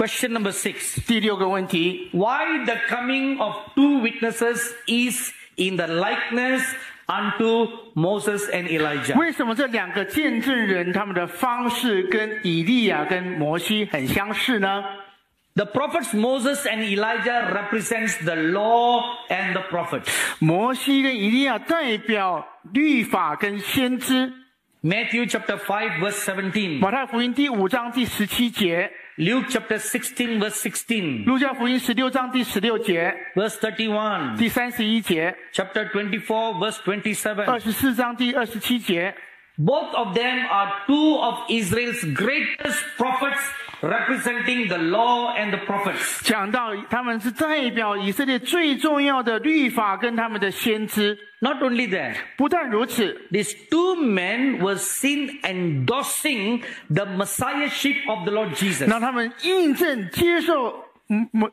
Question number 6. 第6个问题， Why the coming of 2 witnesses is in the likeness unto Moses and Elijah? 为什么这2个见证人他们的方式跟以利亚跟摩西很相似呢？ The prophets Moses and Elijah represents the law and the prophets. 摩西跟以利亚代表律法跟先知。 Matthew chapter 5 verse 17. 马太福音第5章第17节， Luke chapter 16 verse 16. 路加福音16章第16节， Verse 31. 第31节， Chapter 24 verse 27. 24章第27节。 Both of them are 2 of Israel's greatest prophets representing the law and the prophets. 讲到他们是代表以色列最重要的律法跟他们的先知。 Not only that, 不但如此， these 2 men were seen endorsing the messiahship of the Lord Jesus. 让他们印证接受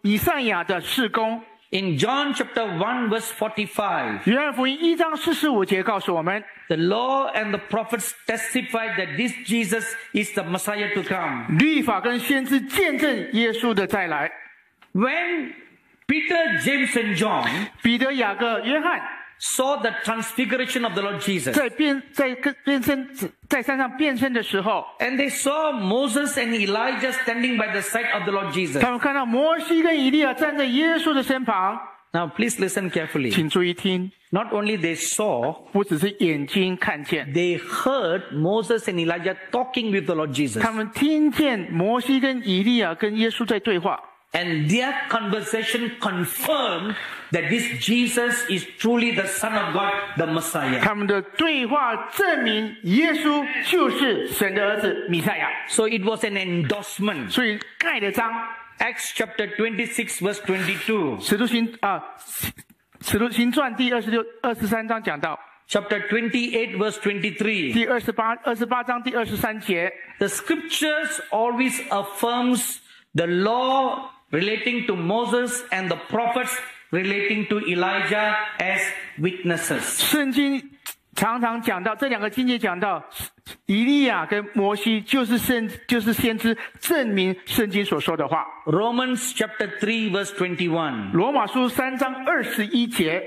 以赛亚的事工。 In John chapter 1 verse 45, 约翰福音1章45节告诉我们， the law and the prophets testified that this Jesus is the Messiah to come. 律法跟先知见证耶稣的再来。 When Peter, James and John 彼得、雅各、约翰 saw the transfiguration of the Lord Jesus, 在山上变身的时候， and they saw Moses and Elijah standing by the side of the Lord Jesus. 他们看到摩西跟以利亚站在耶稣的身旁。 Now please listen carefully. 请注意听， Not only they saw, 不只是眼睛看见， they heard Moses and Elijah talking with the Lord Jesus. 他们听见摩西跟以利亚跟耶稣在对话。 And their conversation confirmed that this Jesus is truly the Son of God, the Messiah. 他们的对话证明耶稣就是神的儿子弥赛亚， So it was an endorsement. 所以盖了章。 Acts chapter 26 verse 22. 使徒行传第23章讲到， Chapter 28 verse 23. 第28章第23节， The scriptures always affirms the law relating to Moses and the prophets relating to Elijah as witnesses. 圣经常常讲到这2个经节，讲到以利亚跟摩西就是先知，证明圣经所说的话。 Romans chapter 3 verse 21. 罗马书3章21节。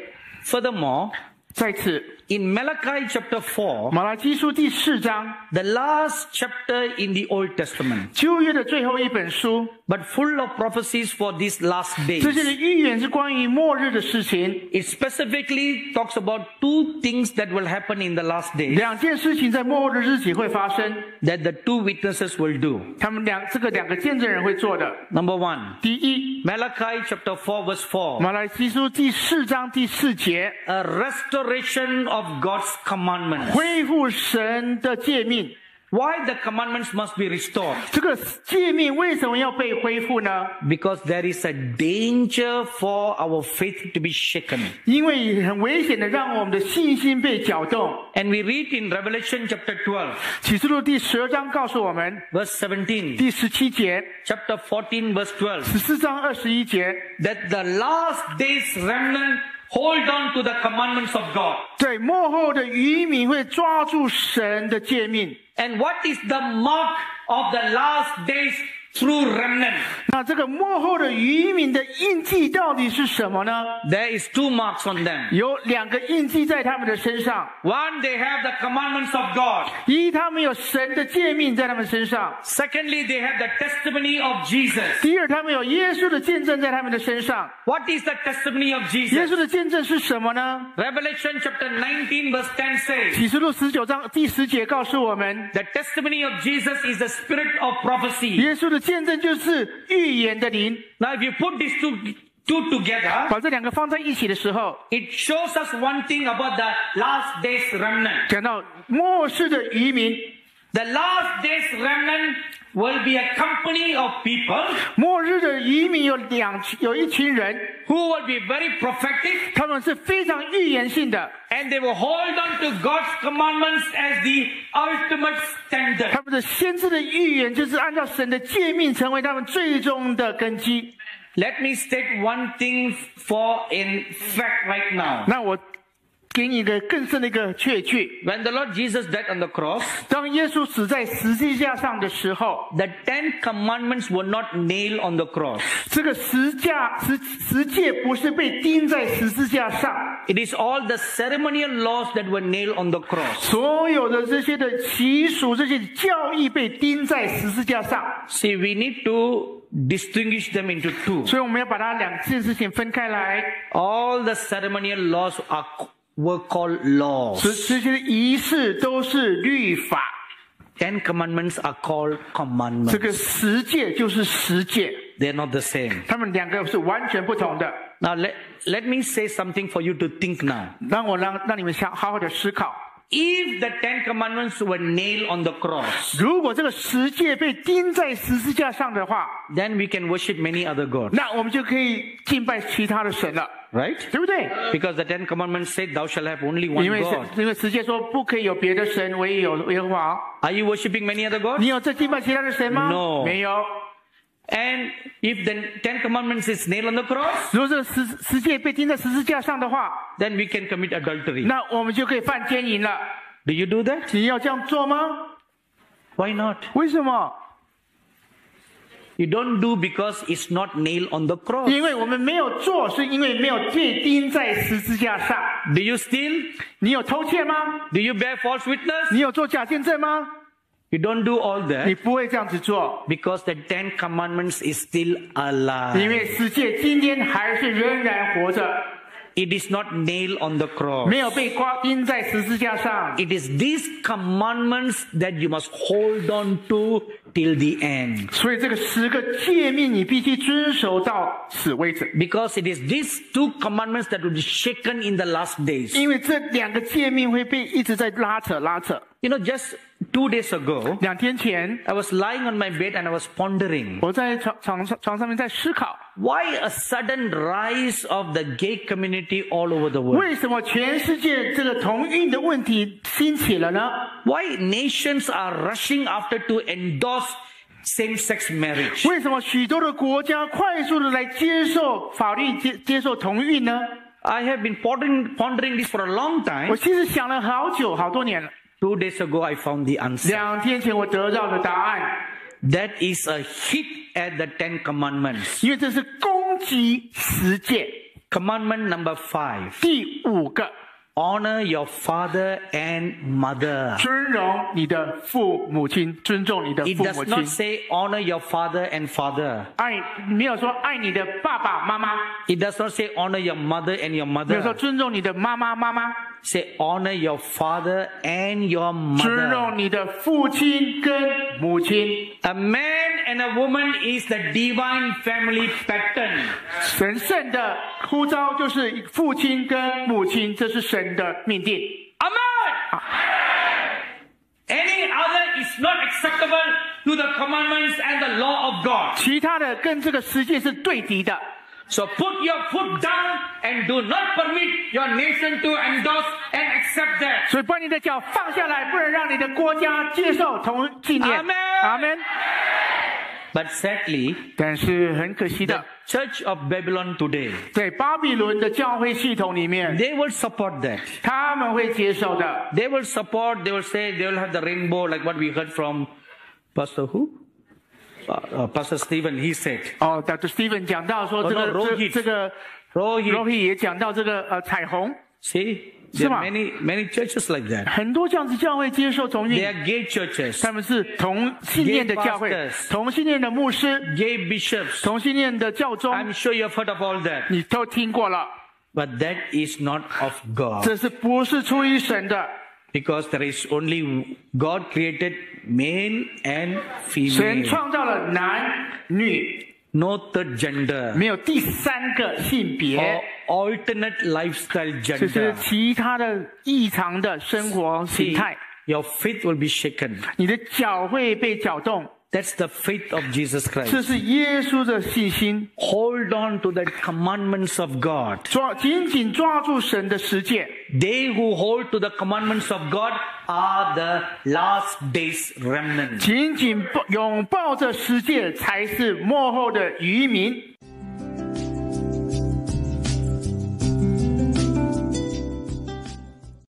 Furthermore, 在此， in Malachi chapter 4, 马拉基书第4章， the last chapter in the Old Testament, 旧约的最后一本书， but full of prophecies for these last 这些 days. 的预言是关于末日的事情。 It specifically talks about 2 things that will happen in the last days 2件事情在末日日子会发生， that the 2 witnesses will do. 他们2个见证人会做的。 Number 1, 第一， Malachi chapter 4 verse 4. 马拉基书第4章第4节， A restoration of God's commandments. 恢复神的诫命。 Why the commandments must be restored? 这个诫命为什么要被恢复呢？ Because there is a danger for our faith to be shaken. 因为很危险的，让我们的信心被搅动。 And we read in Revelation chapter 12, 启示录第12章告诉我们， verse 17, 第17节， chapter 14, verse 12, 14章21节， that the last days remnant hold on to the commandments of God. 在末后的渔民会抓住神的诫命。 And what is the mark of the last days through remnant? 那这个末后的渔民的印记到底是什么呢？ There is 2 marks on them. 有2个印记在他们的身上。 One, they have the commandments of God. 一，他们有神的诫命在他们身上； Secondly, they have the testimony of Jesus. 第二，他们有耶稣的见证在他们的身上。 What is the testimony of 耶 Jesus? 稣的见证是什么呢？ Revelation chapter 19 verse 10 says, 启示录19章第10节告诉我们， the testimony of Jesus is the spirit of prophecy. 耶稣的见证就是预言的灵。 Now if you put these two together, 把这2个放在一起的时候， it shows us one thing about the last days remnant. 讲到末世的渔民， The last days remnant will be a company of people 末日的渔民有一群人， who will be very prophetic, 他们是非常预言性的， and they will hold on to God's commandments as the ultimate standard. 他们的先知的预言就是按照神的诫命成为他们最终的根基。 Let me state one thing for in fact right now. 那我给你一个更深的一个确据。 When the Lord Jesus died on the cross, 当耶稣死在十字架上的时候， the 10 commandments were not nailed on the cross. 这个十诫不是被钉在十字架上， It is all the ceremonial laws that were nailed on the cross. 所有的这些的习俗、这些教义被钉在十字架上。 See, we need to distinguish them into two. 所以我们要把它两件事情分开来。 All the ceremonial laws were called laws. 这些仪式都是律法， 10 commandments are called 这 commandments. 个十诫就是十诫， They're not the same. 它们两个是完全不同的。 Now let me say something for you to think now. 让你们好好的思考。 If the 10 commandments were nailed on the cross, 如果这个十诫被钉在十字架上的话， then we can worship many other gods. 那我们就可以敬拜其他的神了， Right? 对不对？ Because the 10 commandments said, thou shalt have only one 因为 God. Are you worshiping many other gods? 你有在敬拜其他的神吗 No 没有。 And if the 10 commandments is nailed on the cross, 如果这个十诫被钉在十字架上的话， then we can commit adultery. 那我们就可以犯奸淫了。 Do you do that? 你要这样做吗？ Why not? 为什么？ You don't do because it's not nailed on the cross. 因为我们没有做，是因为没有被钉在十字架上。 Do you steal? 你有偷窃吗？ Do you bear false witness? 你有做假见证吗？ You don't do all 你 that 不会这样子做， because the 10 commandments is still 因 alive. 为十诫今天还是仍然活着， It is not nailed on the cross. 没有被钉在十字架上。 It is these commandments that you must hold on to till the end. 所以这个10个诫命你必须遵守到死为止， Because it is these 2 commandments that will be shaken in the last days. 因为这2个诫命会被一直在拉扯。You know, just 2 days ago, 2天前， I was lying on my bed and I was pondering, 我在床上面在思考， why a sudden rise of the gay community all over the world? 为什么全世界这个同运的问题兴起了呢？ Why nations are rushing after to endorse same-sex marriage? 为什么许多的国家快速的来接受法律接受同运呢？ I have been pondering this for a long 我 time. 其实想了好多年了。 2 days ago, I found the answer. 2天前我得到的答案， That is a hit at the 10 commandments. 因为这是攻击十诫。 Commandment number 5. 第5个， Honor your father and mother. 尊荣你的父母亲，尊重你的 It 父 does 母 not 亲。 say honor your father and father. 没有说爱你的爸爸妈妈， It does not say honor your mother and your 没有说 mother. 尊重你的妈妈。 Say honor your father and your 尊 mother. 重你的父亲跟母亲。 A man and a woman is the divine family pattern. 神圣的呼召就是父亲跟母亲，这是神的命定。 Amen. Any other is not acceptable to the commandments and the law of God. 其他的跟这个世界是对敌的， So put your foot down and do not permit your nation to endorse and accept that. 所以把你的脚放下来，不能让你的国家接受同信念。 Amen 阿门。 But sadly, 但是很可惜 the 的， church of Babylon today, 在巴比伦的教会系统里面， they will support that. 他们会接受的。 They will support, they will say they will have the rainbow like what we heard from Pastor who? Pastor Stephen, he said. Dr. Stephen 讲到说这个 Rohit 这个 Rohit 也讲到这个彩虹， See, there are 是吗？ many churches like that. 很多这样子教会接受同 They 运， are gay churches, 他们是同性恋的教会 Gay pastors，同性恋的牧师， gay bishops. 同性恋的教宗， I'm sure you have heard of all that. 你都听过了。 But that is not of God. 这是不是出于神的？ Because there is only God created male and 神 female. 创造了男女， No third gender 没有第3个性别， or alternate lifestyle 这是 gender. 其他的异常的生活形 See, 态。 your faith will be shaken. 你的脚会被搅动， That's the faith of Jesus 这 Christ. 是耶稣的信心。 Hold on to the commandments of God. 紧紧抓住神的十诫。 They who hold to the commandments of God are the last days remnant. 紧紧拥抱着十诫，才是末后的渔民。